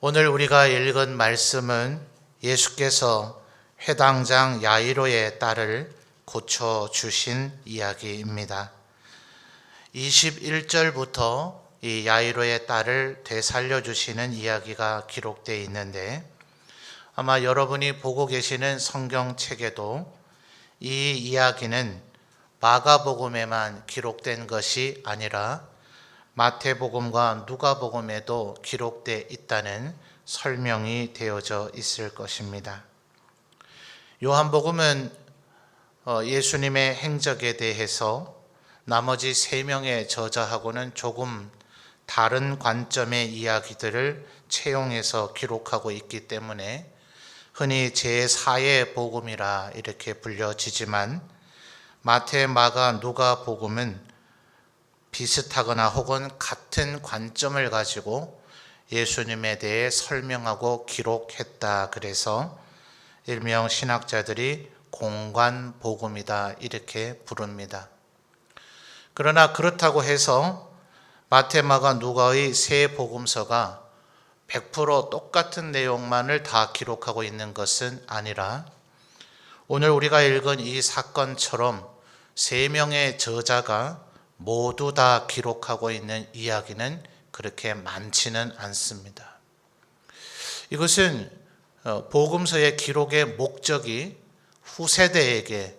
오늘 우리가 읽은 말씀은 예수께서 회당장 야이로의 딸을 고쳐주신 이야기입니다. 21절부터 이 야이로의 딸을 되살려주시는 이야기가 기록되어 있는데, 아마 여러분이 보고 계시는 성경책에도 이 이야기는 마가복음에만 기록된 것이 아니라 마태복음과 누가복음에도 기록되어 있다는 설명이 되어져 있을 것입니다. 요한복음은 예수님의 행적에 대해서 나머지 3명의 저자하고는 조금 다른 관점의 이야기들을 채용해서 기록하고 있기 때문에 흔히 제4의 복음이라 이렇게 불려지지만, 마태, 마가, 누가 복음은 비슷하거나 혹은 같은 관점을 가지고 예수님에 대해 설명하고 기록했다. 그래서 일명 신학자들이 공관복음이다 이렇게 부릅니다. 그러나 그렇다고 해서 마태, 마가, 누가의 세 복음서가 100% 똑같은 내용만을 다 기록하고 있는 것은 아니라, 오늘 우리가 읽은 이 사건처럼 3명의 저자가 모두 다 기록하고 있는 이야기는 그렇게 많지는 않습니다. 이것은 복음서의 기록의 목적이 후세대에게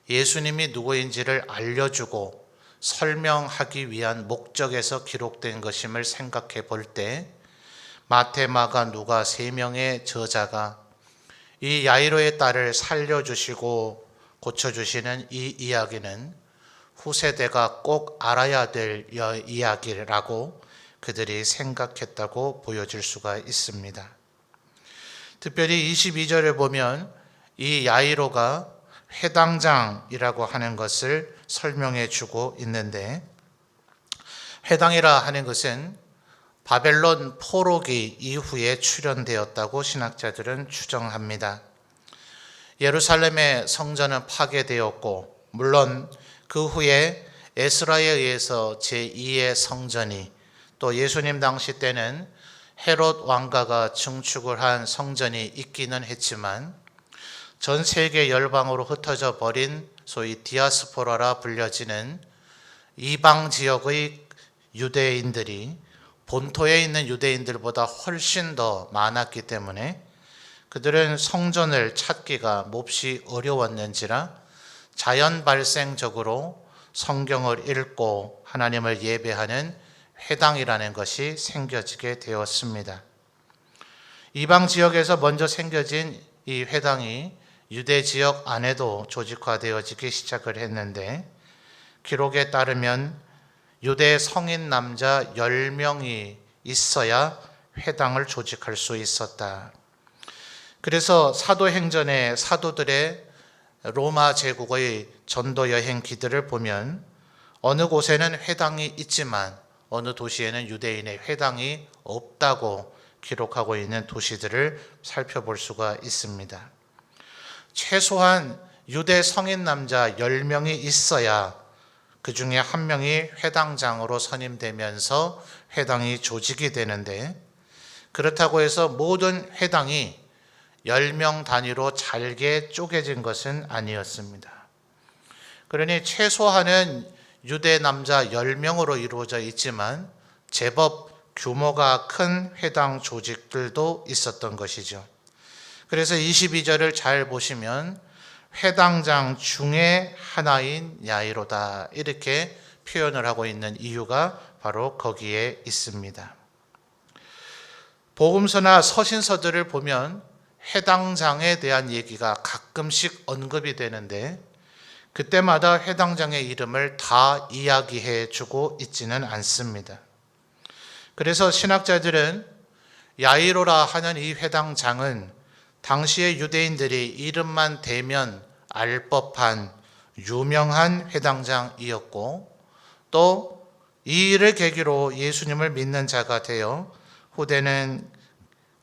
예수님이 누구인지를 알려주고 설명하기 위한 목적에서 기록된 것임을 생각해 볼 때, 마태, 마가, 누가 3명의 저자가 이 야이로의 딸을 살려주시고 고쳐주시는 이 이야기는 후세대가 꼭 알아야 될 이야기라고 그들이 생각했다고 보여질 수가 있습니다. 특별히 22절에 보면 이 야이로가 회당장이라고 하는 것을 설명해 주고 있는데, 회당이라 하는 것은 바벨론 포로기 이후에 출현되었다고 신학자들은 추정합니다. 예루살렘의 성전은 파괴되었고, 물론 그 후에 에스라에 의해서 제2의 성전이, 또 예수님 당시 때는 헤롯 왕가가 증축을 한 성전이 있기는 했지만, 전 세계 열방으로 흩어져 버린 소위 디아스포라라 불려지는 이방 지역의 유대인들이 본토에 있는 유대인들보다 훨씬 더 많았기 때문에 그들은 성전을 찾기가 몹시 어려웠는지라 자연 발생적으로 성경을 읽고 하나님을 예배하는 회당이라는 것이 생겨지게 되었습니다. 이방 지역에서 먼저 생겨진 이 회당이 유대 지역 안에도 조직화되어지기 시작을 했는데, 기록에 따르면 유대 성인 남자 10명이 있어야 회당을 조직할 수 있었다. 그래서 사도행전의 사도들의 로마 제국의 전도 여행기들을 보면 어느 곳에는 회당이 있지만 어느 도시에는 유대인의 회당이 없다고 기록하고 있는 도시들을 살펴볼 수가 있습니다. 최소한 유대 성인 남자 10명이 있어야 그 중에 한 명이 회당장으로 선임되면서 회당이 조직이 되는데, 그렇다고 해서 모든 회당이 10명 단위로 잘게 쪼개진 것은 아니었습니다. 그러니 최소한은 유대 남자 10명으로 이루어져 있지만 제법 규모가 큰 회당 조직들도 있었던 것이죠. 그래서 22절을 잘 보시면 회당장 중에 하나인 야이로다 이렇게 표현을 하고 있는 이유가 바로 거기에 있습니다. 복음서나 서신서들을 보면 회당장에 대한 얘기가 가끔씩 언급이 되는데, 그때마다 회당장의 이름을 다 이야기해 주고 있지는 않습니다. 그래서 신학자들은 야이로라 하는 이 회당장은 당시의 유대인들이 이름만 대면 알 법한 유명한 회당장이었고, 또 이 일을 계기로 예수님을 믿는 자가 되어 후대는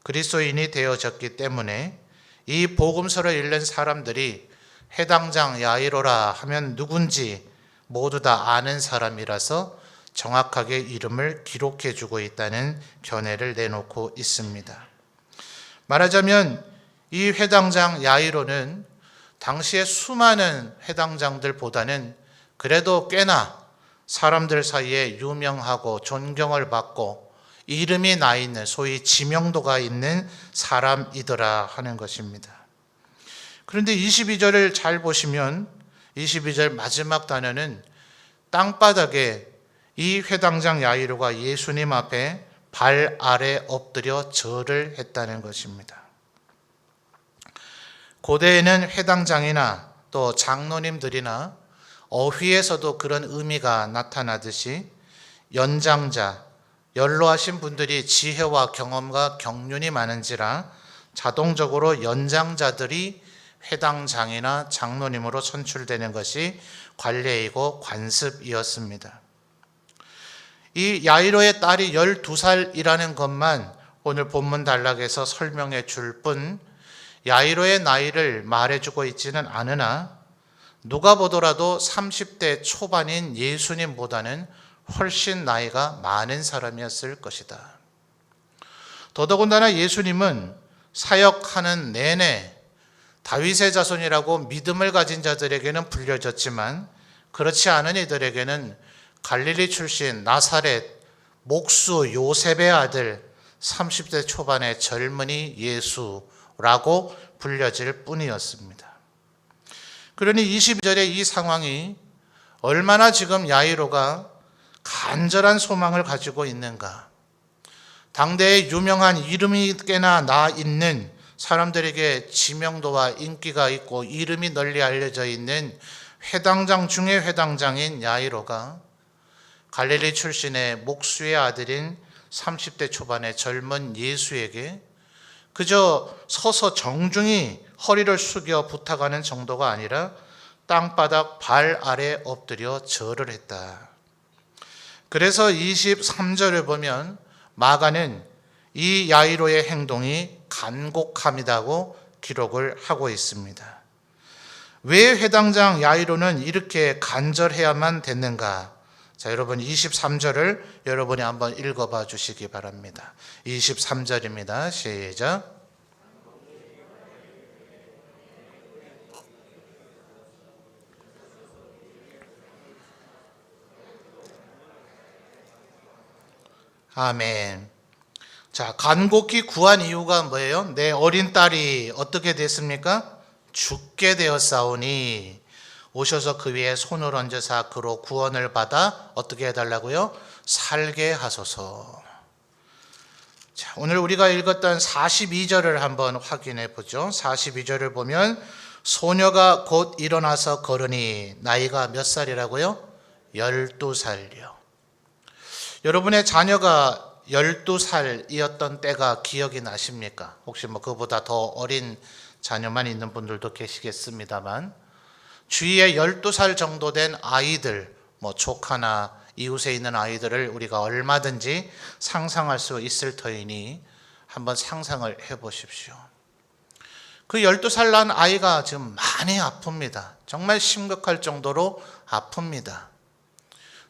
그리스도인이 되어졌기 때문에 이 복음서를 읽는 사람들이 회당장 야이로라 하면 누군지 모두 다 아는 사람이라서 정확하게 이름을 기록해 주고 있다는 견해를 내놓고 있습니다. 말하자면 이 회당장 야이로는 당시에 수많은 회당장들보다는 그래도 꽤나 사람들 사이에 유명하고 존경을 받고 이름이 나 있는, 소위 지명도가 있는 사람이더라 하는 것입니다. 그런데 22절을 잘 보시면 22절 마지막 단어는 땅바닥에 이 회당장 야이로가 예수님 앞에 발 아래 엎드려 절을 했다는 것입니다. 고대에는 회당장이나 또 장로님들이나 어휘에서도 그런 의미가 나타나듯이 연장자, 연로하신 분들이 지혜와 경험과 경륜이 많은지라 자동적으로 연장자들이 회당장이나 장로님으로 선출되는 것이 관례이고 관습이었습니다. 이 야이로의 딸이 12살이라는 것만 오늘 본문 단락에서 설명해 줄 뿐 야이로의 나이를 말해주고 있지는 않으나 누가 보더라도 30대 초반인 예수님보다는 훨씬 나이가 많은 사람이었을 것이다. 더더군다나 예수님은 사역하는 내내 다윗의 자손이라고 믿음을 가진 자들에게는 불려졌지만 그렇지 않은 이들에게는 갈릴리 출신 나사렛 목수 요셉의 아들 30대 초반의 젊은이 예수라고 불려질 뿐이었습니다. 그러니 22절의 이 상황이 얼마나 지금 야이로가 간절한 소망을 가지고 있는가. 당대의 유명한 이름이 꽤나 나 있는 사람들에게 지명도와 인기가 있고 이름이 널리 알려져 있는 회당장 중의 회당장인 야이로가 갈릴리 출신의 목수의 아들인 30대 초반의 젊은 예수에게 그저 서서 정중히 허리를 숙여 부탁하는 정도가 아니라 땅바닥 발 아래 엎드려 절을 했다. 그래서 23절을 보면 마가는 이 야이로의 행동이 간곡함이라고 기록을 하고 있습니다. 왜 회당장 야이로는 이렇게 간절해야만 됐는가? 자, 여러분 23절을 여러분이 한번 읽어봐 주시기 바랍니다. 23절입니다. 시작. 아멘. 자, 간곡히 구한 이유가 뭐예요? 내 어린 딸이 어떻게 됐습니까? 죽게 되었사오니 오셔서 그 위에 손을 얹으사 그로 구원을 받아 어떻게 해달라고요? 살게 하소서. 자, 오늘 우리가 읽었던 42절을 한번 확인해 보죠. 42절을 보면 소녀가 곧 일어나서 걸으니 나이가 몇 살이라고요? 12살이요. 여러분의 자녀가 12살이었던 때가 기억이 나십니까? 혹시 그보다 더 어린 자녀만 있는 분들도 계시겠습니다만 주위에 12살 정도 된 아이들, 조카나 이웃에 있는 아이들을 우리가 얼마든지 상상할 수 있을 터이니 한번 상상을 해보십시오. 그 12살 난 아이가 지금 많이 아픕니다. 정말 심각할 정도로 아픕니다.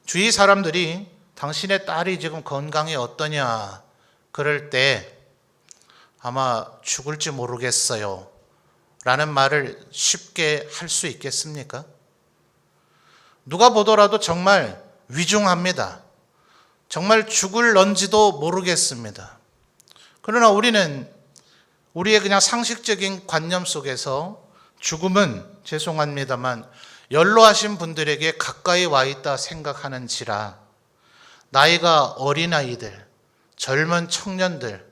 주위 사람들이 당신의 딸이 지금 건강이 어떠냐 그럴 때 아마 죽을지 모르겠어요 라는 말을 쉽게 할 수 있겠습니까? 누가 보더라도 정말 위중합니다. 정말 죽을런지도 모르겠습니다. 그러나 우리는 우리의 그냥 상식적인 관념 속에서 죽음은 죄송합니다만 연로하신 분들에게 가까이 와 있다 생각하는지라 나이가 어린아이들, 젊은 청년들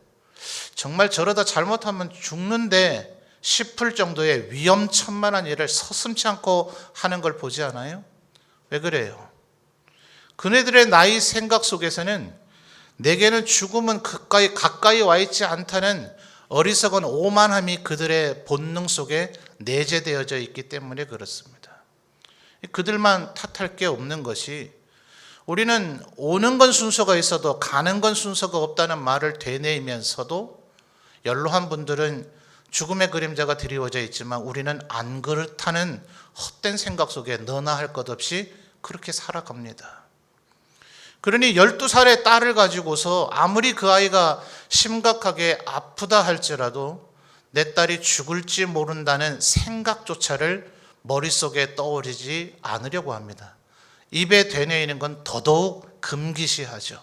정말 저러다 잘못하면 죽는데 싶을 정도의 위험천만한 일을 서슴지 않고 하는 걸 보지 않아요? 왜 그래요? 그네들의 나이 생각 속에서는 내게는 죽음은 가까이 와 있지 않다는 어리석은 오만함이 그들의 본능 속에 내재되어져 있기 때문에 그렇습니다. 그들만 탓할 게 없는 것이 우리는 오는 건 순서가 있어도 가는 건 순서가 없다는 말을 되뇌이면서도 연로한 분들은 죽음의 그림자가 드리워져 있지만 우리는 안 그렇다는 헛된 생각 속에 너나 할 것 없이 그렇게 살아갑니다. 그러니 12살의 딸을 가지고서 아무리 그 아이가 심각하게 아프다 할지라도 내 딸이 죽을지 모른다는 생각조차를 머릿속에 떠오르지 않으려고 합니다. 입에 되뇌이는 건 더더욱 금기시하죠.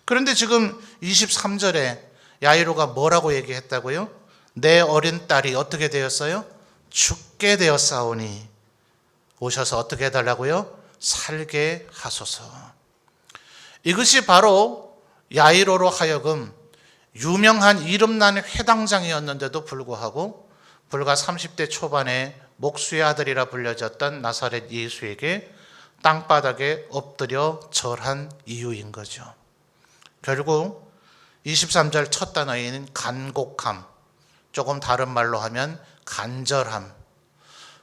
그런데 지금 23절에 야이로가 뭐라고 얘기했다고요? 내 어린 딸이 어떻게 되었어요? 죽게 되었사오니 오셔서 어떻게 해달라고요? 살게 하소서. 이것이 바로 야이로로 하여금 유명한 이름난 회당장이었는데도 불구하고 불과 30대 초반에 목수의 아들이라 불려졌던 나사렛 예수에게 땅바닥에 엎드려 절한 이유인 거죠. 결국 23절 첫 단어인 간곡함, 조금 다른 말로 하면 간절함.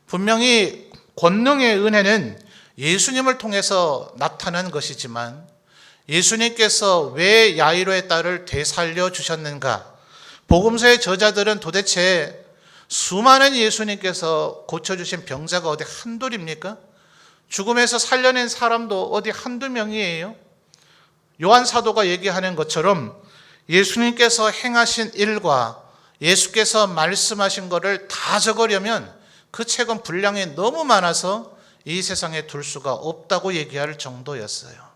분명히 권능의 은혜는 예수님을 통해서 나타난 것이지만 예수님께서 왜 야이로의 딸을 되살려 주셨는가? 복음서의 저자들은 도대체 수많은 예수님께서 고쳐주신 병자가 어디 한둘입니까? 죽음에서 살려낸 사람도 어디 한두 명이에요? 요한 사도가 얘기하는 것처럼 예수님께서 행하신 일과 예수께서 말씀하신 것을 다 적으려면 그 책은 분량이 너무 많아서 이 세상에 둘 수가 없다고 얘기할 정도였어요.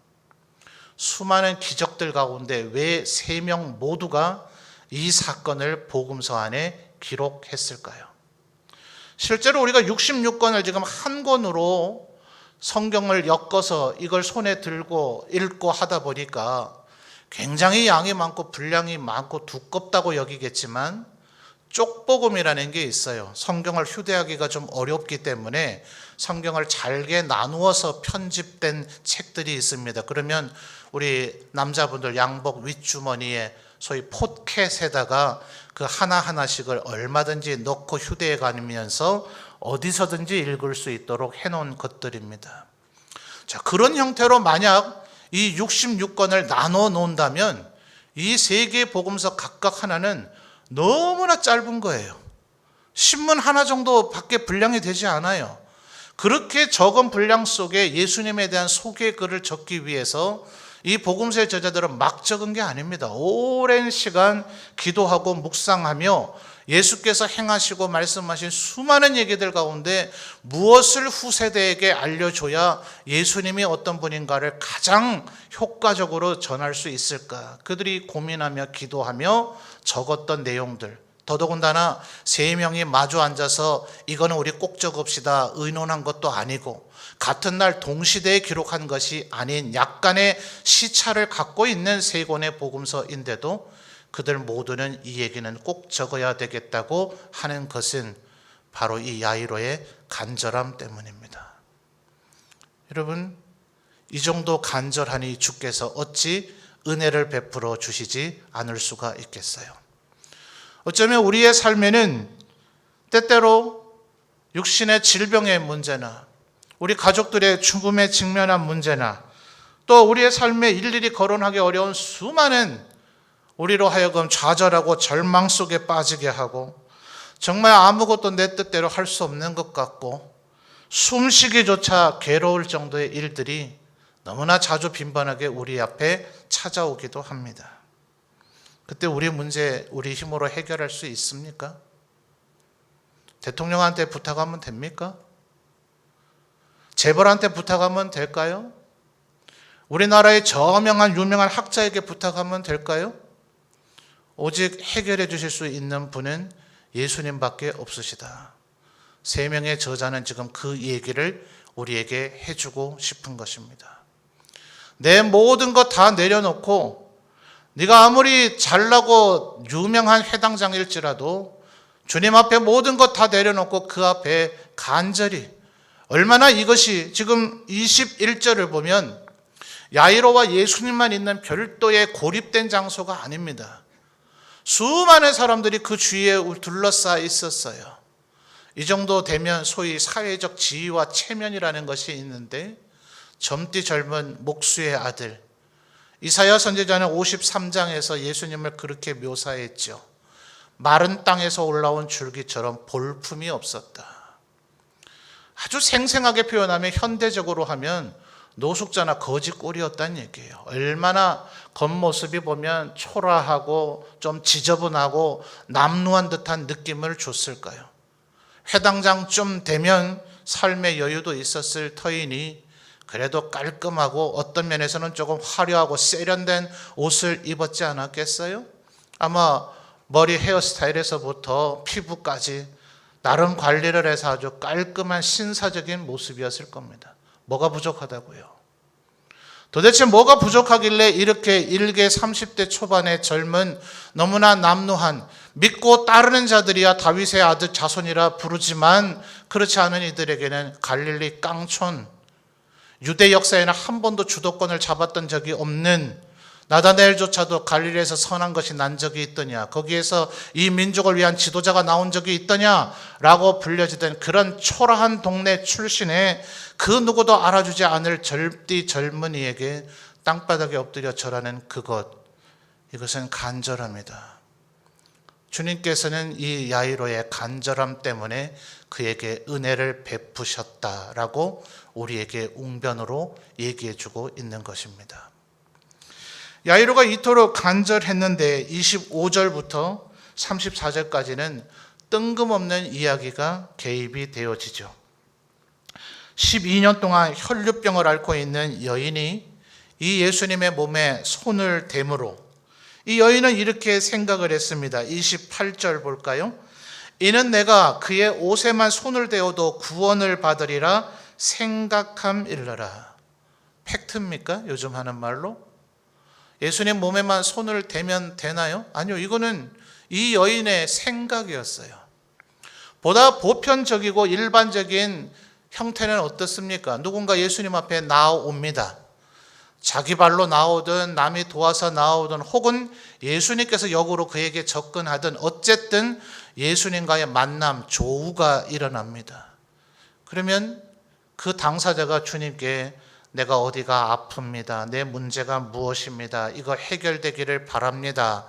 수많은 기적들 가운데 왜 3명 모두가 이 사건을 복음서 안에 기록했을까요? 실제로 우리가 66권을 지금 한 권으로 성경을 엮어서 이걸 손에 들고 읽고 하다 보니까 굉장히 양이 많고 분량이 많고 두껍다고 여기겠지만 쪽복음이라는 게 있어요. 성경을 휴대하기가 좀 어렵기 때문에 성경을 잘게 나누어서 편집된 책들이 있습니다. 그러면 우리 남자분들 양복 윗주머니에 소위 포켓에다가 그 하나하나씩을 얼마든지 넣고 휴대해 가면서 어디서든지 읽을 수 있도록 해놓은 것들입니다. 자, 그런 형태로 만약 이 66권을 나눠 놓는다면 이 3개의 복음서 각각 하나는 너무나 짧은 거예요. 신문 하나 정도밖에 분량이 되지 않아요. 그렇게 적은 분량 속에 예수님에 대한 소개 글을 적기 위해서 이 복음서의 저자들은 막 적은 게 아닙니다. 오랜 시간 기도하고 묵상하며 예수께서 행하시고 말씀하신 수많은 얘기들 가운데 무엇을 후세대에게 알려줘야 예수님이 어떤 분인가를 가장 효과적으로 전할 수 있을까? 그들이 고민하며 기도하며 적었던 내용들. 더더군다나 3명이 마주 앉아서 이거는 우리 꼭 적읍시다 의논한 것도 아니고 같은 날 동시대에 기록한 것이 아닌 약간의 시차를 갖고 있는 3권의 복음서인데도 그들 모두는 이 얘기는 꼭 적어야 되겠다고 하는 것은 바로 이 야이로의 간절함 때문입니다. 여러분, 이 정도 간절하니 주께서 어찌 은혜를 베풀어 주시지 않을 수가 있겠어요? 어쩌면 우리의 삶에는 때때로 육신의 질병의 문제나 우리 가족들의 죽음에 직면한 문제나 또 우리의 삶에 일일이 거론하기 어려운 수많은 우리로 하여금 좌절하고 절망 속에 빠지게 하고 정말 아무것도 내 뜻대로 할 수 없는 것 같고 숨쉬기조차 괴로울 정도의 일들이 너무나 자주 빈번하게 우리 앞에 찾아오기도 합니다. 그때 우리 문제 우리 힘으로 해결할 수 있습니까? 대통령한테 부탁하면 됩니까? 재벌한테 부탁하면 될까요? 우리나라의 저명한 유명한 학자에게 부탁하면 될까요? 오직 해결해 주실 수 있는 분은 예수님밖에 없으시다. 3명의 저자는 지금 그 얘기를 우리에게 해주고 싶은 것입니다. 내 모든 것 다 내려놓고 네가 아무리 잘나고 유명한 회당장일지라도 주님 앞에 모든 것 다 내려놓고 그 앞에 간절히 얼마나 이것이 지금 21절을 보면 야이로와 예수님만 있는 별도의 고립된 장소가 아닙니다. 수많은 사람들이 그 주위에 둘러싸여 있었어요. 이 정도 되면 소위 사회적 지위와 체면이라는 것이 있는데 젊디 젊은 목수의 아들 이사야 선지자는 53장에서 예수님을 그렇게 묘사했죠. 마른 땅에서 올라온 줄기처럼 볼품이 없었다. 아주 생생하게 표현하면 현대적으로 하면 노숙자나 거지 꼴이었다는 얘기예요. 얼마나 겉모습이 보면 초라하고 좀 지저분하고 남루한 듯한 느낌을 줬을까요? 해당장쯤 되면 삶의 여유도 있었을 터이니 그래도 깔끔하고 어떤 면에서는 조금 화려하고 세련된 옷을 입었지 않았겠어요? 아마 머리 헤어스타일에서부터 피부까지 나름 관리를 해서 아주 깔끔한 신사적인 모습이었을 겁니다. 뭐가 부족하다고요? 도대체 뭐가 부족하길래 이렇게 일개 30대 초반의 젊은 너무나 남루한 믿고 따르는 자들이야 다윗의 아들 자손이라 부르지만 그렇지 않은 이들에게는 갈릴리 깡촌, 유대 역사에는 한 번도 주도권을 잡았던 적이 없는 나다나엘조차도 갈릴리에서 선한 것이 난 적이 있더냐, 거기에서 이 민족을 위한 지도자가 나온 적이 있더냐라고 불려지던 그런 초라한 동네 출신의 그 누구도 알아주지 않을 젊디 젊은이에게 땅바닥에 엎드려 절하는 그것, 이것은 간절합니다. 주님께서는 이 야이로의 간절함 때문에 그에게 은혜를 베푸셨다라고 우리에게 웅변으로 얘기해주고 있는 것입니다. 야이로가 이토록 간절했는데 25절부터 34절까지는 뜬금없는 이야기가 개입이 되어지죠. 12년 동안 혈류병을 앓고 있는 여인이 이 예수님의 몸에 손을 대므로 이 여인은 이렇게 생각을 했습니다. 28절 볼까요? 이는 내가 그의 옷에만 손을 대어도 구원을 받으리라 생각함일러라. 팩트입니까? 요즘 하는 말로? 예수님 몸에만 손을 대면 되나요? 아니요, 이거는 이 여인의 생각이었어요. 보다 보편적이고 일반적인 형태는 어떻습니까? 누군가 예수님 앞에 나옵니다. 자기 발로 나오든 남이 도와서 나오든 혹은 예수님께서 역으로 그에게 접근하든 어쨌든 예수님과의 만남, 조우가 일어납니다. 그러면 그 당사자가 주님께 내가 어디가 아픕니다. 내 문제가 무엇입니다. 이거 해결되기를 바랍니다.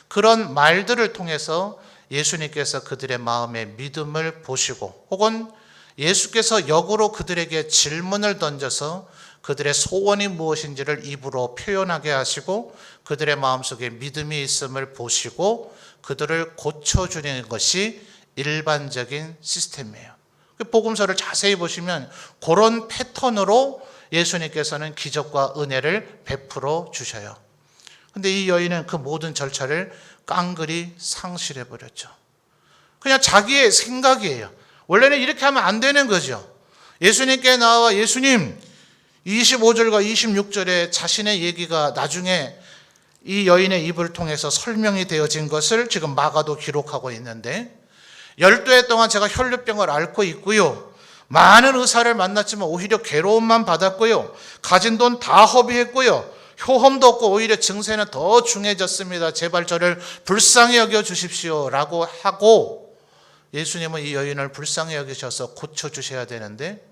그런 말들을 통해서 예수님께서 그들의 마음의 믿음을 보시고 혹은 예수께서 역으로 그들에게 질문을 던져서 그들의 소원이 무엇인지를 입으로 표현하게 하시고 그들의 마음속에 믿음이 있음을 보시고 그들을 고쳐주는 것이 일반적인 시스템이에요. 복음서를 자세히 보시면 그런 패턴으로 예수님께서는 기적과 은혜를 베풀어 주셔요. 그런데 이 여인은 그 모든 절차를 깡그리 상실해버렸죠. 그냥 자기의 생각이에요. 원래는 이렇게 하면 안 되는 거죠. 예수님께 나와 예수님 25절과 26절에 자신의 얘기가 나중에 이 여인의 입을 통해서 설명이 되어진 것을 지금 마가도 기록하고 있는데 12해 동안 제가 혈류병을 앓고 있고요. 많은 의사를 만났지만 오히려 괴로움만 받았고요. 가진 돈 다 허비했고요. 효험도 없고 오히려 증세는 더 중해졌습니다. 제발 저를 불쌍히 여겨주십시오 라고 하고 예수님은 이 여인을 불쌍히 여기셔서 고쳐주셔야 되는데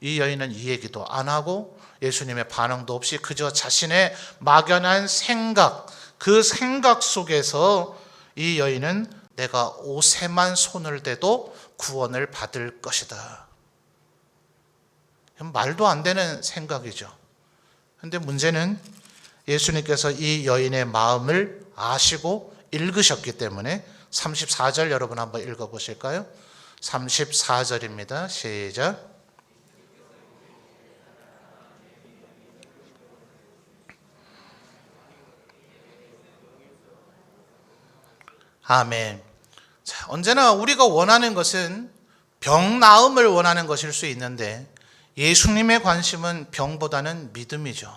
이 여인은 이 얘기도 안 하고 예수님의 반응도 없이 그저 자신의 막연한 생각, 그 생각 속에서 이 여인은 내가 옷에만 손을 대도 구원을 받을 것이다. 말도 안 되는 생각이죠. 그런데 문제는 예수님께서 이 여인의 마음을 아시고 읽으셨기 때문에 34절 여러분 한번 읽어보실까요? 34절입니다. 시작. 아멘. 자, 언제나 우리가 원하는 것은 병 나음을 원하는 것일 수 있는데 예수님의 관심은 병보다는 믿음이죠.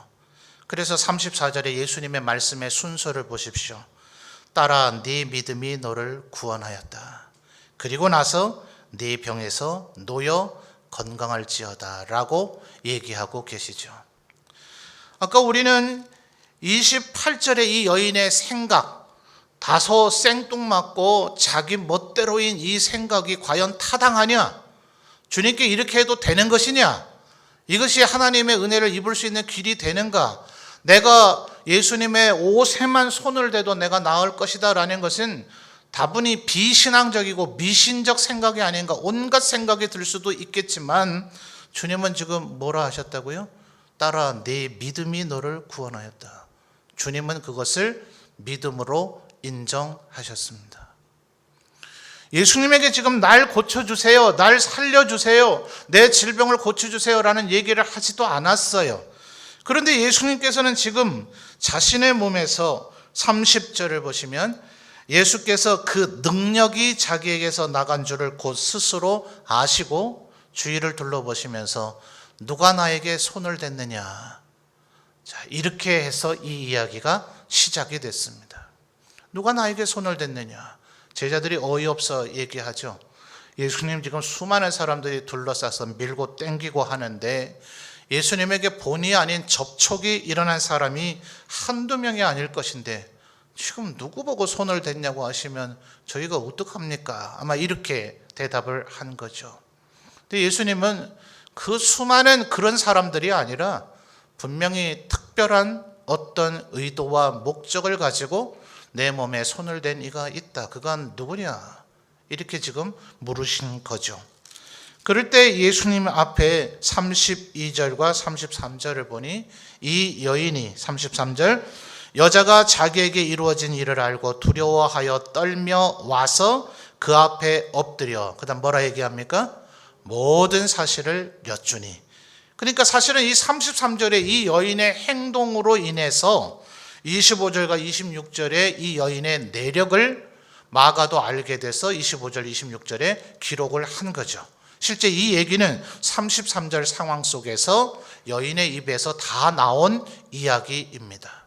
그래서 34절에 예수님의 말씀의 순서를 보십시오. 딸아, 네 믿음이 너를 구원하였다. 그리고 나서 네 병에서 놓여 건강할지어다 라고 얘기하고 계시죠. 아까 우리는 28절에 이 여인의 생각, 다소 생뚱맞고 자기 멋대로인 이 생각이 과연 타당하냐? 주님께 이렇게 해도 되는 것이냐? 이것이 하나님의 은혜를 입을 수 있는 길이 되는가? 내가 예수님의 옷에만 손을 대도 내가 나을 것이다 라는 것은 다분히 비신앙적이고 미신적 생각이 아닌가, 온갖 생각이 들 수도 있겠지만 주님은 지금 뭐라 하셨다고요? 딸아 네 믿음이 너를 구원하였다. 주님은 그것을 믿음으로 인정하셨습니다. 예수님에게 지금 날 고쳐주세요, 날 살려주세요, 내 질병을 고쳐주세요라는 얘기를 하지도 않았어요. 그런데 예수님께서는 지금 자신의 몸에서 30절을 보시면 예수께서 그 능력이 자기에게서 나간 줄을 곧 스스로 아시고 주위를 둘러보시면서 누가 나에게 손을 댔느냐. 자, 이렇게 해서 이 이야기가 시작이 됐습니다. 누가 나에게 손을 댔느냐. 제자들이 어이없어 얘기하죠. 예수님 지금 수많은 사람들이 둘러싸서 밀고 땡기고 하는데 예수님에게 본의 아닌 접촉이 일어난 사람이 한두 명이 아닐 것인데 지금 누구 보고 손을 댔냐고 하시면 저희가 어떡합니까? 아마 이렇게 대답을 한 거죠. 근데 예수님은 그 수많은 그런 사람들이 아니라 분명히 특별한 어떤 의도와 목적을 가지고 내 몸에 손을 댄 이가 있다. 그건 누구냐? 이렇게 지금 물으신 거죠. 그럴 때 예수님 앞에 32절과 33절을 보니 이 여인이 33절 여자가 자기에게 이루어진 일을 알고 두려워하여 떨며 와서 그 앞에 엎드려 그 다음 뭐라 얘기합니까? 모든 사실을 여쭈니. 그러니까 사실은 이 33절에 이 여인의 행동으로 인해서 25절과 26절에 이 여인의 내력을 마가도 알게 돼서 25절, 26절에 기록을 한 거죠. 실제 이 얘기는 33절 상황 속에서 여인의 입에서 다 나온 이야기입니다.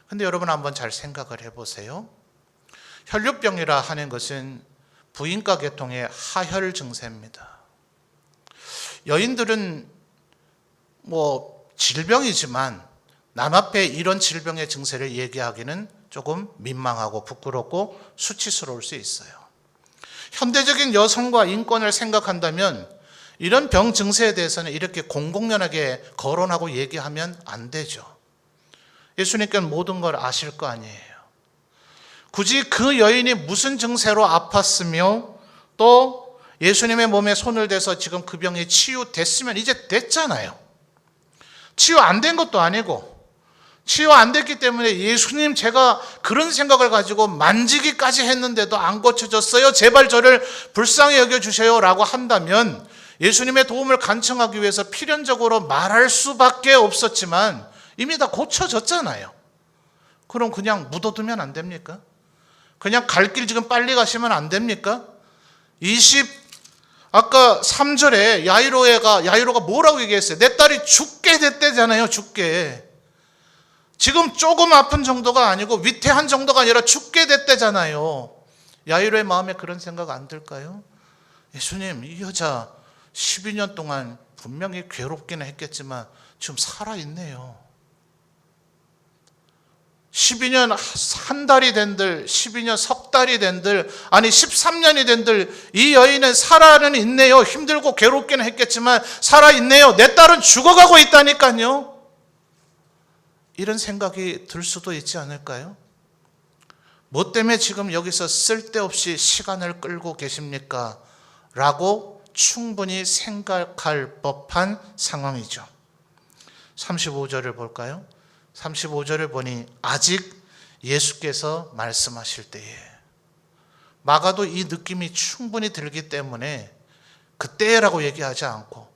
근데 여러분 한번 잘 생각을 해보세요. 혈류병이라 하는 것은 부인과 계통의 하혈 증세입니다. 여인들은 질병이지만 남 앞에 이런 질병의 증세를 얘기하기는 조금 민망하고 부끄럽고 수치스러울 수 있어요. 현대적인 여성과 인권을 생각한다면 이런 병 증세에 대해서는 이렇게 공공연하게 거론하고 얘기하면 안 되죠. 예수님께는 모든 걸 아실 거 아니에요. 굳이 그 여인이 무슨 증세로 아팠으며 또 예수님의 몸에 손을 대서 지금 그 병이 치유됐으면 이제 됐잖아요. 치유 안 된 것도 아니고 치유 안 됐기 때문에 예수님 제가 그런 생각을 가지고 만지기까지 했는데도 안 고쳐졌어요. 제발 저를 불쌍히 여겨주세요 라고 한다면 예수님의 도움을 간청하기 위해서 필연적으로 말할 수밖에 없었지만 이미 다 고쳐졌잖아요. 그럼 그냥 묻어두면 안 됩니까? 그냥 갈 길 지금 빨리 가시면 안 됩니까? 아까 3절에 야이로가 뭐라고 얘기했어요? 내 딸이 죽게 됐대잖아요. 죽게. 지금 조금 아픈 정도가 아니고 위태한 정도가 아니라 죽게 됐대잖아요. 야이로의 마음에 그런 생각 안 들까요? 예수님, 이 여자 12년 동안 분명히 괴롭기는 했겠지만 지금 살아있네요. 12년 한 달이 된들, 12년 석 달이 된들, 아니 13년이 된들 이 여인은 살아는 있네요. 힘들고 괴롭기는 했겠지만 살아있네요. 내 딸은 죽어가고 있다니까요. 이런 생각이 들 수도 있지 않을까요? 뭐 때문에 지금 여기서 쓸데없이 시간을 끌고 계십니까? 라고 충분히 생각할 법한 상황이죠. 35절을 볼까요? 35절을 보니 아직 예수께서 말씀하실 때에 마가도 이 느낌이 충분히 들기 때문에 그때라고 얘기하지 않고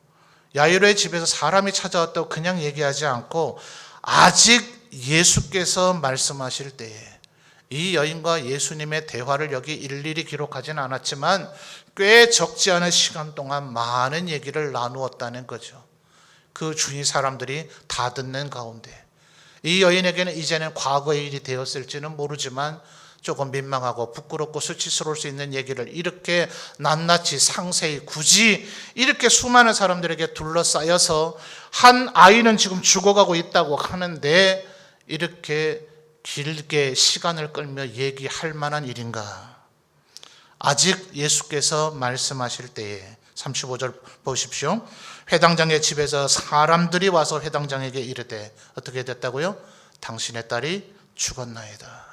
야이로의 집에서 사람이 찾아왔다고 그냥 얘기하지 않고 아직 예수께서 말씀하실 때에 이 여인과 예수님의 대화를 여기 일일이 기록하지는 않았지만 꽤 적지 않은 시간 동안 많은 얘기를 나누었다는 거죠. 그 주위 사람들이 다 듣는 가운데 이 여인에게는 이제는 과거의 일이 되었을지는 모르지만 조금 민망하고 부끄럽고 수치스러울 수 있는 얘기를 이렇게 낱낱이 상세히 굳이 이렇게 수많은 사람들에게 둘러싸여서 한 아이는 지금 죽어가고 있다고 하는데 이렇게 길게 시간을 끌며 얘기할 만한 일인가? 아직 예수께서 말씀하실 때에 35절 보십시오. 회당장의 집에서 사람들이 와서 회당장에게 이르되 어떻게 됐다고요? 당신의 딸이 죽었나이다.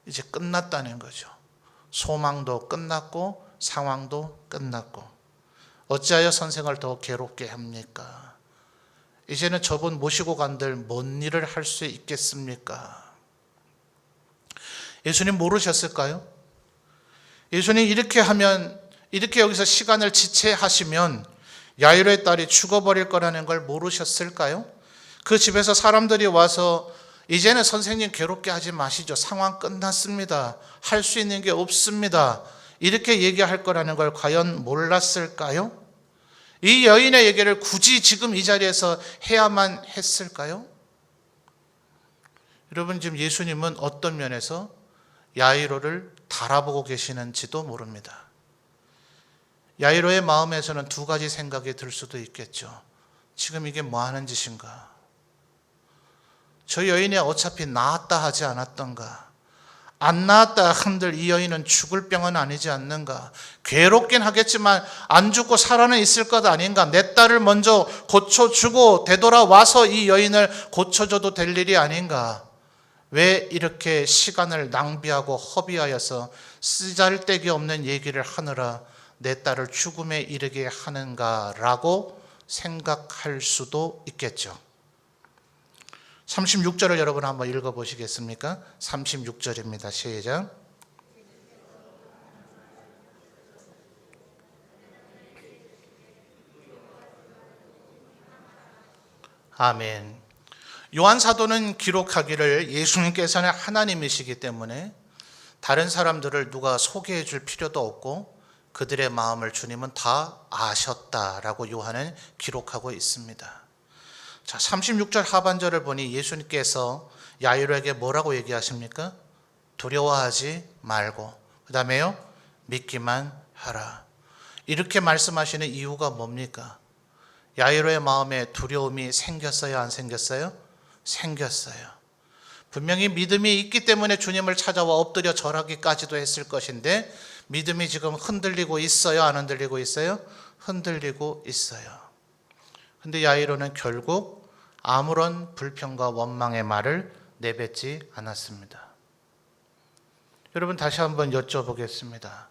이제 끝났다는 거죠. 소망도 끝났고 상황도 끝났고 어찌하여 선생을 더 괴롭게 합니까? 이제는 저분 모시고 간들 뭔 일을 할 수 있겠습니까? 예수님 모르셨을까요? 예수님 이렇게 하면, 이렇게 여기서 시간을 지체하시면 야이로의 딸이 죽어버릴 거라는 걸 모르셨을까요? 그 집에서 사람들이 와서 이제는 선생님 괴롭게 하지 마시죠. 상황 끝났습니다. 할 수 있는 게 없습니다. 이렇게 얘기할 거라는 걸 과연 몰랐을까요? 이 여인의 얘기를 굳이 지금 이 자리에서 해야만 했을까요? 여러분, 지금 예수님은 어떤 면에서 야이로를 달아보고 계시는지도 모릅니다. 야이로의 마음에서는 두 가지 생각이 들 수도 있겠죠. 지금 이게 뭐 하는 짓인가? 저 여인이 어차피 나았다 하지 않았던가? 안 나았다 한들 이 여인은 죽을 병은 아니지 않는가? 괴롭긴 하겠지만 안 죽고 살아는 있을 것 아닌가? 내 딸을 먼저 고쳐주고 되돌아와서 이 여인을 고쳐줘도 될 일이 아닌가? 왜 이렇게 시간을 낭비하고 허비하여서 쓰잘데기 없는 얘기를 하느라 내 딸을 죽음에 이르게 하는가라고 생각할 수도 있겠죠. 36절을 여러분 한번 읽어보시겠습니까? 36절입니다. 시작. 아멘. 요한 사도는 기록하기를 예수님께서는 하나님이시기 때문에 다른 사람들을 누가 소개해 줄 필요도 없고 그들의 마음을 주님은 다 아셨다라고 요한은 기록하고 있습니다. 자, 36절 하반절을 보니 예수님께서 야이로에게 뭐라고 얘기하십니까? 두려워하지 말고, 그 다음에요, 믿기만 하라. 이렇게 말씀하시는 이유가 뭡니까? 야이로의 마음에 두려움이 생겼어요, 안 생겼어요? 생겼어요. 분명히 믿음이 있기 때문에 주님을 찾아와 엎드려 절하기까지도 했을 것인데 믿음이 지금 흔들리고 있어요, 안 흔들리고 있어요? 흔들리고 있어요. 근데 야이로는 결국 아무런 불평과 원망의 말을 내뱉지 않았습니다. 여러분, 다시 한번 여쭤보겠습니다.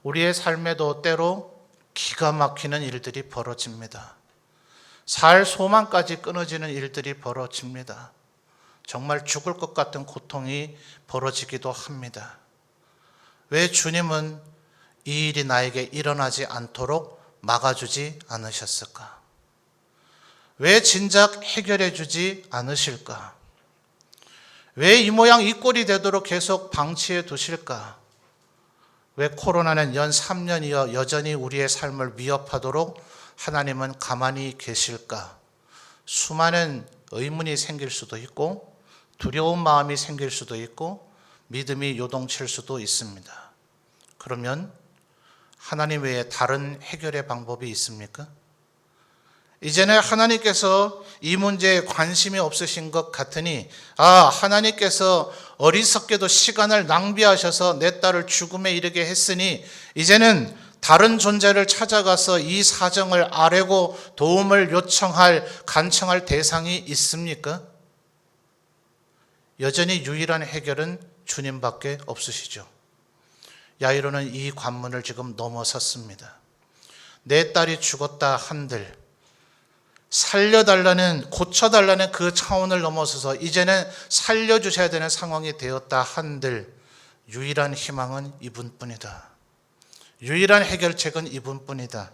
우리의 삶에도 때로 기가 막히는 일들이 벌어집니다. 살 소망까지 끊어지는 일들이 벌어집니다. 정말 죽을 것 같은 고통이 벌어지기도 합니다. 왜 주님은 이 일이 나에게 일어나지 않도록 막아주지 않으셨을까? 왜 진작 해결해 주지 않으실까? 왜 이 모양 이 꼴이 되도록 계속 방치해 두실까? 왜 코로나는 연 3년이어 여전히 우리의 삶을 위협하도록 하나님은 가만히 계실까? 수많은 의문이 생길 수도 있고 두려운 마음이 생길 수도 있고 믿음이 요동칠 수도 있습니다. 그러면 하나님 외에 다른 해결의 방법이 있습니까? 이제는 하나님께서 이 문제에 관심이 없으신 것 같으니 하나님께서 어리석게도 시간을 낭비하셔서 내 딸을 죽음에 이르게 했으니 이제는 다른 존재를 찾아가서 이 사정을 아뢰고 도움을 요청할, 간청할 대상이 있습니까? 여전히 유일한 해결은 주님밖에 없으시죠. 야이로는 이 관문을 지금 넘어섰습니다. 내 딸이 죽었다 한들 살려달라는, 고쳐달라는 그 차원을 넘어서서 이제는 살려주셔야 되는 상황이 되었다 한들 유일한 희망은 이분뿐이다. 유일한 해결책은 이분뿐이다.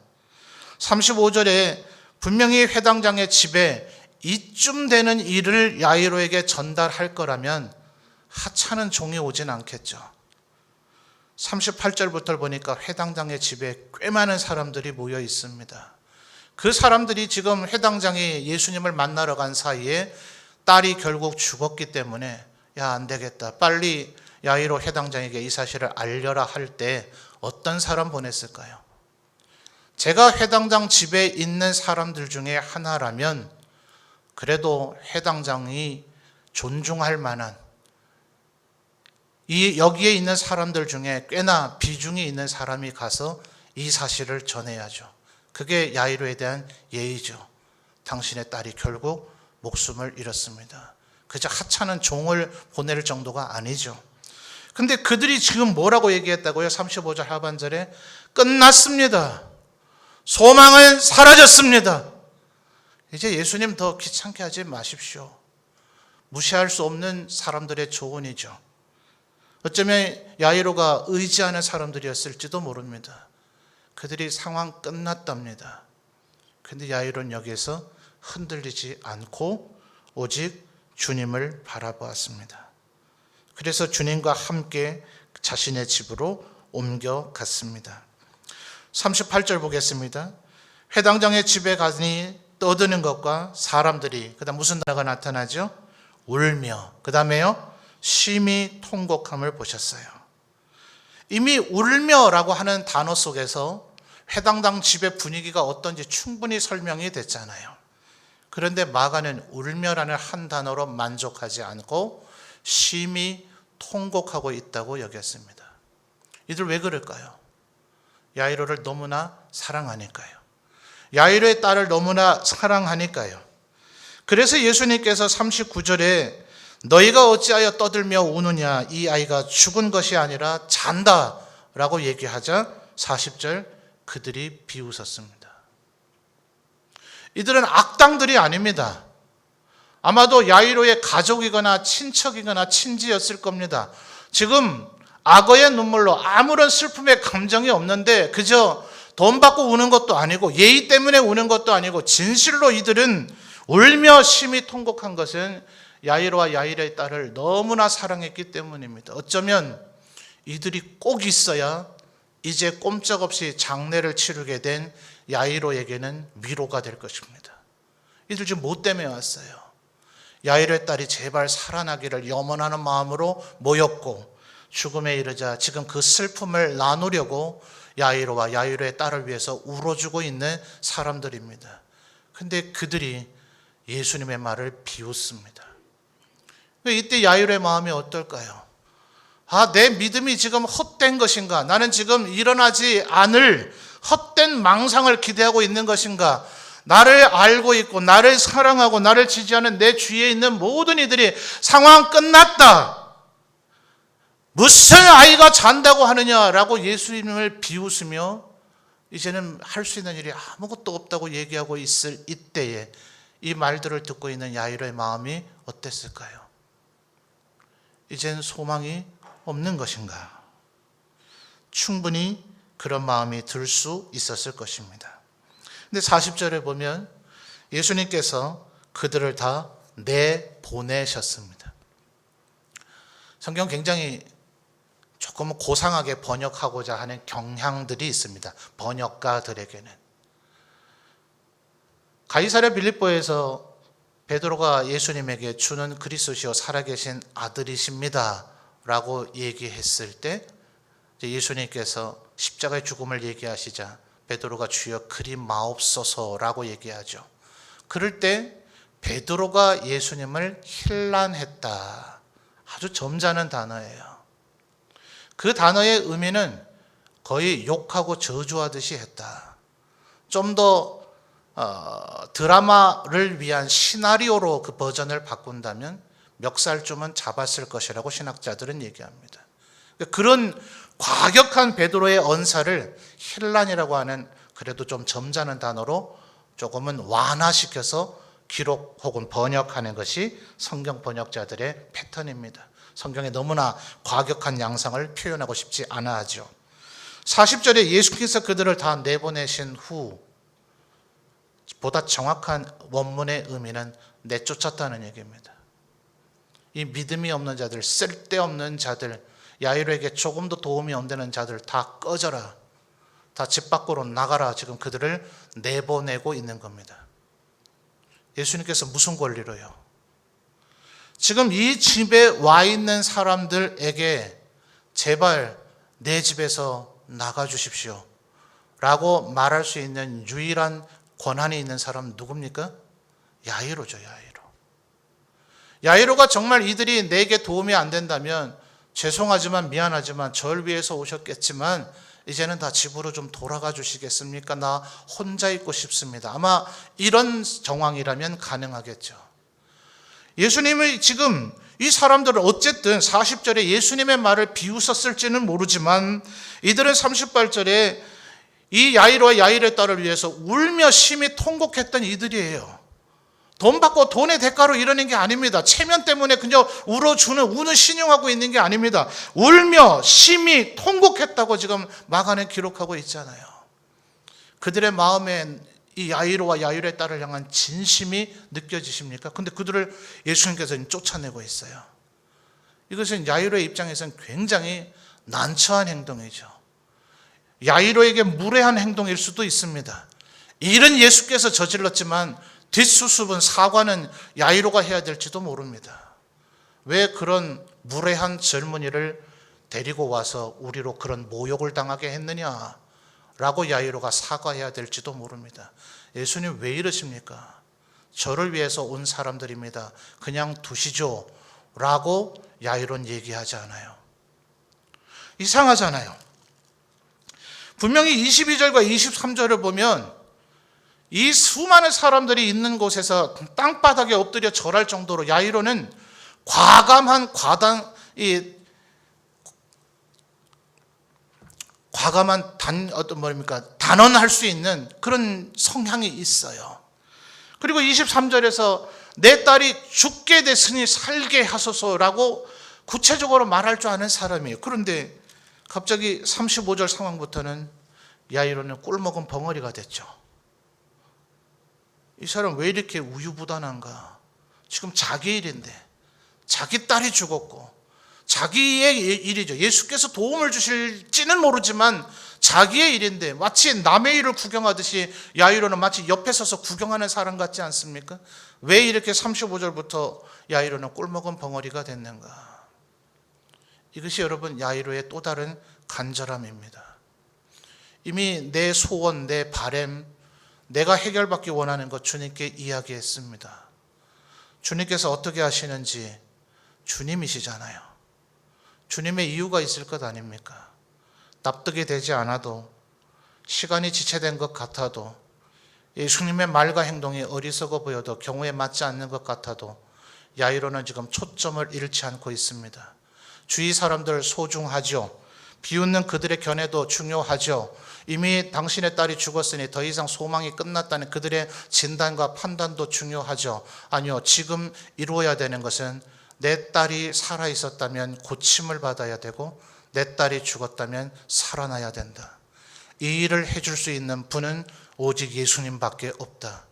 35절에 분명히 회당장의 집에 이쯤 되는 일을 야이로에게 전달할 거라면 하찮은 종이 오진 않겠죠. 38절부터 보니까 회당장의 집에 꽤 많은 사람들이 모여 있습니다. 그 사람들이 지금 회당장이 예수님을 만나러 간 사이에 딸이 결국 죽었기 때문에 안 되겠다, 빨리 야이로 회당장에게 이 사실을 알려라 할 때 어떤 사람 보냈을까요? 제가 회당장 집에 있는 사람들 중에 하나라면 그래도 회당장이 존중할 만한 여기에 있는 사람들 중에 꽤나 비중이 있는 사람이 가서 이 사실을 전해야죠. 그게 야이로에 대한 예의죠. 당신의 딸이 결국 목숨을 잃었습니다. 그저 하찮은 종을 보낼 정도가 아니죠. 근데 그들이 지금 뭐라고 얘기했다고요? 35절 하반절에 끝났습니다. 소망은 사라졌습니다. 이제 예수님 더 귀찮게 하지 마십시오. 무시할 수 없는 사람들의 조언이죠. 어쩌면 야이로가 의지하는 사람들이었을지도 모릅니다. 그들이 상황 끝났답니다. 근데 야이로는 여기에서 흔들리지 않고 오직 주님을 바라보았습니다. 그래서 주님과 함께 자신의 집으로 옮겨갔습니다. 38절 보겠습니다. 회당장의 집에 가니 떠드는 것과 사람들이, 그 다음 무슨 단어가 나타나죠? 울며, 그 다음에요, 심히 통곡함을 보셨어요. 이미 울며라고 하는 단어 속에서 회당당 집의 분위기가 어떤지 충분히 설명이 됐잖아요. 그런데 마가는 울며라는 한 단어로 만족하지 않고 심히 통곡하고 있다고 여겼습니다. 이들 왜 그럴까요? 야이로를 너무나 사랑하니까요. 야이로의 딸을 너무나 사랑하니까요. 그래서 예수님께서 39절에 너희가 어찌하여 떠들며 우느냐, 이 아이가 죽은 것이 아니라 잔다 라고 얘기하자 40절 그들이 비웃었습니다. 이들은 악당들이 아닙니다. 아마도 야이로의 가족이거나 친척이거나 친지였을 겁니다. 지금 악어의 눈물로 아무런 슬픔의 감정이 없는데 그저 돈 받고 우는 것도 아니고 예의 때문에 우는 것도 아니고 진실로 이들은 울며 심히 통곡한 것은 야이로와 야이로의 딸을 너무나 사랑했기 때문입니다. 어쩌면 이들이 꼭 있어야 이제 꼼짝없이 장례를 치르게 된 야이로에게는 위로가 될 것입니다. 이들 지금 뭐 때문에 왔어요? 야이로의 딸이 제발 살아나기를 염원하는 마음으로 모였고 죽음에 이르자 지금 그 슬픔을 나누려고 야이로와 야이로의 딸을 위해서 울어주고 있는 사람들입니다. 근데 그들이 예수님의 말을 비웃습니다. 이때 야이로의 마음이 어떨까요? 내 믿음이 지금 헛된 것인가? 나는 지금 일어나지 않을 헛된 망상을 기대하고 있는 것인가? 나를 알고 있고 나를 사랑하고 나를 지지하는 내 주위에 있는 모든 이들이 상황 끝났다. 무슨 아이가 잔다고 하느냐라고 예수님을 비웃으며 이제는 할 수 있는 일이 아무것도 없다고 얘기하고 있을 이때에 이 말들을 듣고 있는 야이로의 마음이 어땠을까요? 이젠 소망이 없는 것인가? 충분히 그런 마음이 들 수 있었을 것입니다. 근데 40절에 보면 예수님께서 그들을 다 내보내셨습니다. 성경 굉장히 조금 고상하게 번역하고자 하는 경향들이 있습니다. 번역가들에게는. 가이사랴 빌립보에서 베드로가 예수님에게 주는 그리스도시요 살아계신 아들이십니다 라고 얘기했을 때 예수님께서 십자가의 죽음을 얘기하시자 베드로가 주여 그리 마옵소서라고 얘기하죠. 그럴 때 베드로가 예수님을 힐난했다. 아주 점잖은 단어예요. 그 단어의 의미는 거의 욕하고 저주하듯이 했다. 좀 더 드라마를 위한 시나리오로 그 버전을 바꾼다면 멱살쯤은 잡았을 것이라고 신학자들은 얘기합니다. 그런 과격한 베드로의 언사를 힐난이라고 하는 그래도 좀 점잖은 단어로 조금은 완화시켜서 기록 혹은 번역하는 것이 성경 번역자들의 패턴입니다. 성경에 너무나 과격한 양상을 표현하고 싶지 않아 하죠. 40절에 예수께서 그들을 다 내보내신 후 보다 정확한 원문의 의미는 내쫓았다는 얘기입니다. 이 믿음이 없는 자들, 쓸데없는 자들, 야이로에게 조금도 도움이 안 되는 자들 다 꺼져라. 다 집 밖으로 나가라. 지금 그들을 내보내고 있는 겁니다. 예수님께서 무슨 권리로요? 지금 이 집에 와 있는 사람들에게 제발 내 집에서 나가 주십시오 라고 말할 수 있는 유일한 권한이 있는 사람은 누굽니까? 야이로죠. 야이로가 정말 이들이 내게 도움이 안 된다면 죄송하지만 미안하지만 절 위해서 오셨겠지만 이제는 다 집으로 좀 돌아가 주시겠습니까? 나 혼자 있고 싶습니다. 아마 이런 정황이라면 가능하겠죠. 예수님이 지금 이 사람들은 어쨌든 40절에 예수님의 말을 비웃었을지는 모르지만 이들은 38절에 이 야이로와 야이로의 딸을 위해서 울며 심히 통곡했던 이들이에요. 돈 받고 돈의 대가로 이러는 게 아닙니다. 체면 때문에 그냥 우는 신용하고 있는 게 아닙니다. 울며 심히 통곡했다고 지금 마가는 기록하고 있잖아요. 그들의 마음에 이 야이로와 야이로의 딸을 향한 진심이 느껴지십니까? 근데 그들을 예수님께서 쫓아내고 있어요. 이것은 야이로의 입장에서는 굉장히 난처한 행동이죠. 야이로에게 무례한 행동일 수도 있습니다. 일은 예수께서 저질렀지만 뒷수습은 사과는 야이로가 해야 될지도 모릅니다. 왜 그런 무례한 젊은이를 데리고 와서 우리로 그런 모욕을 당하게 했느냐 라고 야이로가 사과해야 될지도 모릅니다. 예수님 왜 이러십니까? 저를 위해서 온 사람들입니다. 그냥 두시죠 라고 야이로는 얘기하지 않아요. 이상하잖아요. 분명히 22절과 23절을 보면 이 수많은 사람들이 있는 곳에서 땅바닥에 엎드려 절할 정도로 야이로는 과감한 단언할 수 있는 그런 성향이 있어요. 그리고 23절에서 내 딸이 죽게 됐으니 살게 하소서라고 구체적으로 말할 줄 아는 사람이에요. 그런데 갑자기 35절 상황부터는 야이로는 꿀먹은 벙어리가 됐죠. 이 사람 왜 이렇게 우유부단한가? 지금 자기 일인데, 자기 딸이 죽었고 자기의 일이죠. 예수께서 도움을 주실지는 모르지만 자기의 일인데 마치 남의 일을 구경하듯이 야이로는 마치 옆에 서서 구경하는 사람 같지 않습니까? 왜 이렇게 35절부터 야이로는 꿀먹은 벙어리가 됐는가? 이것이 여러분 야이로의 또 다른 간절함입니다. 이미 내 소원, 내 바람, 내가 해결받기 원하는 것 주님께 이야기했습니다. 주님께서 어떻게 하시는지 주님이시잖아요. 주님의 이유가 있을 것 아닙니까? 납득이 되지 않아도, 시간이 지체된 것 같아도, 예수님의 말과 행동이 어리석어 보여도, 경우에 맞지 않는 것 같아도 야이로는 지금 초점을 잃지 않고 있습니다. 주위 사람들 소중하죠. 비웃는 그들의 견해도 중요하죠. 이미 당신의 딸이 죽었으니 더 이상 소망이 끝났다는 그들의 진단과 판단도 중요하죠. 아니요, 지금 이루어야 되는 것은 내 딸이 살아있었다면 고침을 받아야 되고 내 딸이 죽었다면 살아나야 된다. 이 일을 해줄 수 있는 분은 오직 예수님밖에 없다.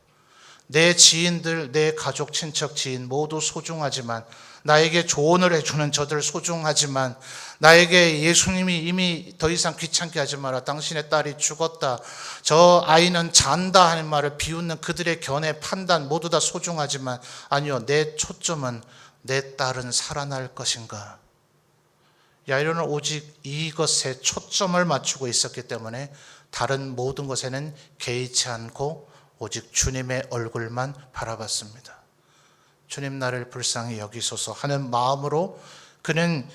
내 지인들, 내 가족, 친척, 지인 모두 소중하지만, 나에게 조언을 해주는 저들 소중하지만, 나에게 예수님이 이미 더 이상 귀찮게 하지 마라, 당신의 딸이 죽었다, 저 아이는 잔다 하는 말을 비웃는 그들의 견해, 판단 모두 다 소중하지만, 아니요, 내 초점은 내 딸은 살아날 것인가. 야이로는 오직 이것에 초점을 맞추고 있었기 때문에 다른 모든 것에는 개의치 않고 오직 주님의 얼굴만 바라봤습니다. 주님 나를 불쌍히 여기소서 하는 마음으로 그는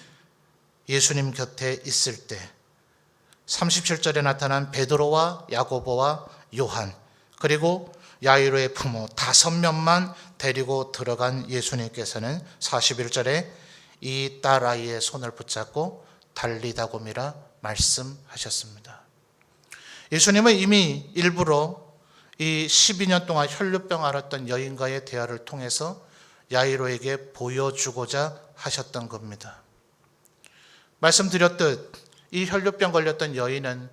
예수님 곁에 있을 때 37절에 나타난 베드로와 야고보와 요한, 그리고 야이로의 부모 5명만 데리고 들어간 예수님께서는 41절에 이 딸아이의 손을 붙잡고 달리다곰이라 말씀하셨습니다. 예수님은 이미 일부러 이 12년 동안 혈루병 앓았던 여인과의 대화를 통해서 야이로에게 보여주고자 하셨던 겁니다. 말씀드렸듯 이 혈루병 걸렸던 여인은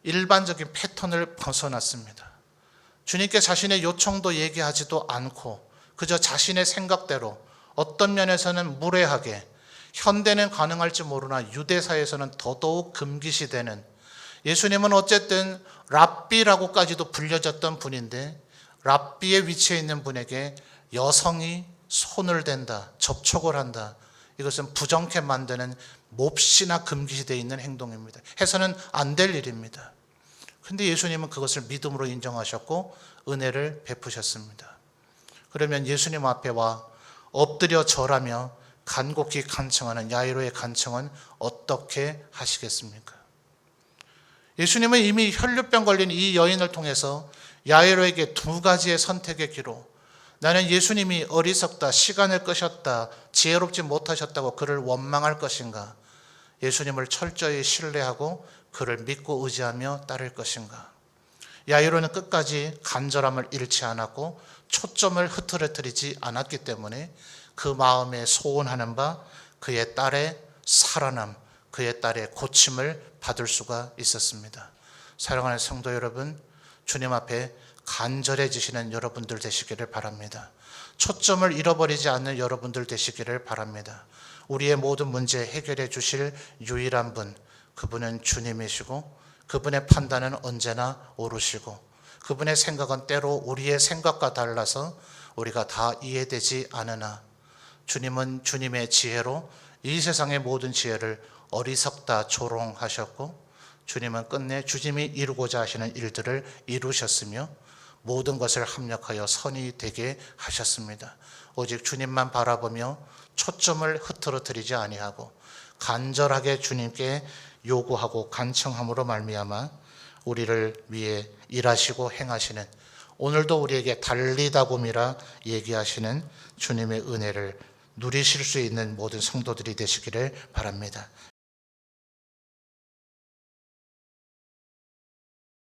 일반적인 패턴을 벗어났습니다. 주님께 자신의 요청도 얘기하지도 않고 그저 자신의 생각대로, 어떤 면에서는 무례하게, 현대는 가능할지 모르나 유대사에서는 더더욱 금기시되는, 예수님은 어쨌든 랍비라고까지도 불려졌던 분인데 랍비의 위치에 있는 분에게 여성이 손을 댄다, 접촉을 한다, 이것은 부정케 만드는 몹시나 금기시되어 있는 행동입니다. 해서는 안 될 일입니다. 그런데 예수님은 그것을 믿음으로 인정하셨고 은혜를 베푸셨습니다. 그러면 예수님 앞에 와 엎드려 절하며 간곡히 간청하는 야이로의 간청은 어떻게 하시겠습니까? 예수님은 이미 혈루병 걸린 이 여인을 통해서 야이로에게 2가지의 선택의 기로, 나는 예수님이 어리석다, 시간을 끄셨다, 지혜롭지 못하셨다고 그를 원망할 것인가, 예수님을 철저히 신뢰하고 그를 믿고 의지하며 따를 것인가. 야이로는 끝까지 간절함을 잃지 않았고 초점을 흐트러뜨리지 않았기 때문에 그 마음에 소원하는 바 그의 딸의 살아남, 그의 딸의 고침을 받을 수가 있었습니다. 사랑하는 성도 여러분, 주님 앞에 간절해지시는 여러분들 되시기를 바랍니다. 초점을 잃어버리지 않는 여러분들 되시기를 바랍니다. 우리의 모든 문제 해결해 주실 유일한 분, 그분은 주님이시고 그분의 판단은 언제나 옳으시고 그분의 생각은 때로 우리의 생각과 달라서 우리가 다 이해되지 않으나 주님은 주님의 지혜로 이 세상의 모든 지혜를 어리석다 조롱하셨고 주님은 끝내 주님이 이루고자 하시는 일들을 이루셨으며 모든 것을 합력하여 선이 되게 하셨습니다. 오직 주님만 바라보며 초점을 흐트러뜨리지 아니하고 간절하게 주님께 요구하고 간청함으로 말미암아 우리를 위해 일하시고 행하시는, 오늘도 우리에게 달리다곰이라 얘기하시는 주님의 은혜를 누리실 수 있는 모든 성도들이 되시기를 바랍니다.